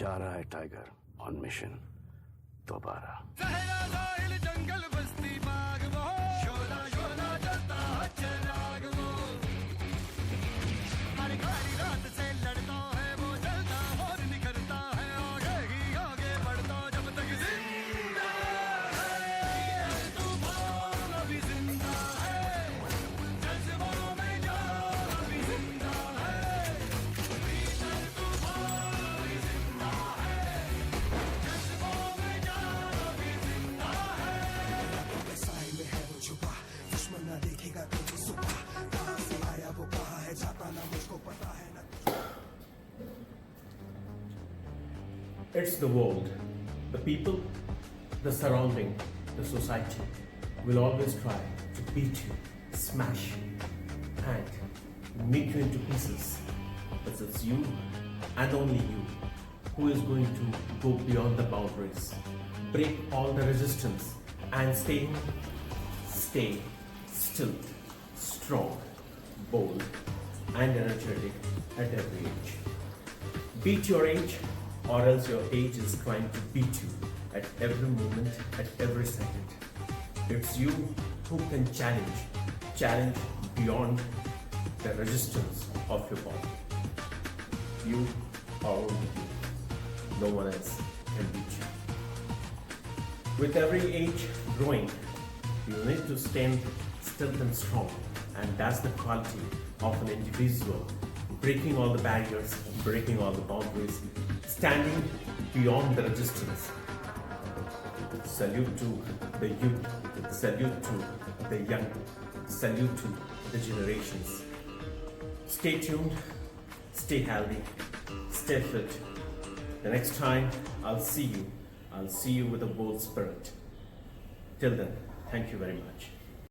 जा रहा है टाइगर ऑन मिशन दोबारा। जंगल बस्ती बाग वो शोला शोला जलता है चिराग वो हर घड़ी रात से लड़ता है वो जलता और निखरता है आगे ही आगे बढ़ता जब तक जिंदा है तूफान अभी जिंदा है जज्बों में जान अभी जिंदा है भीतर तूफान अभी जिंदा है जज्बों में जान अभी जिंदा है साई में है वो छुपा दुश्मन ना देखेगा तुझे सुपा कहाँ से आया वो कहाँ है जाता ना मुझको पता है ना It's the world, the people, the surrounding, the society will always try to beat you, smash you, and make you into pieces. But it's you and only you who is going to go beyond the boundaries, break all the resistance, and stay still, strong, bold, and energetic at every age. Beat your age, or else your age is trying to beat you at every moment, at every second. It's you who can challenge beyond the resistance of your body. You are only you. No one else can beat you. With every age growing, you need to stand still and strong, and that's the quality of an individual, breaking all the barriers, breaking all the boundaries, standing beyond the resistance. Salute to the youth, salute to the young, salute to the generations. Stay tuned, stay healthy, stay fit. The next time I'll see you with a bold spirit. Till then, thank you very much.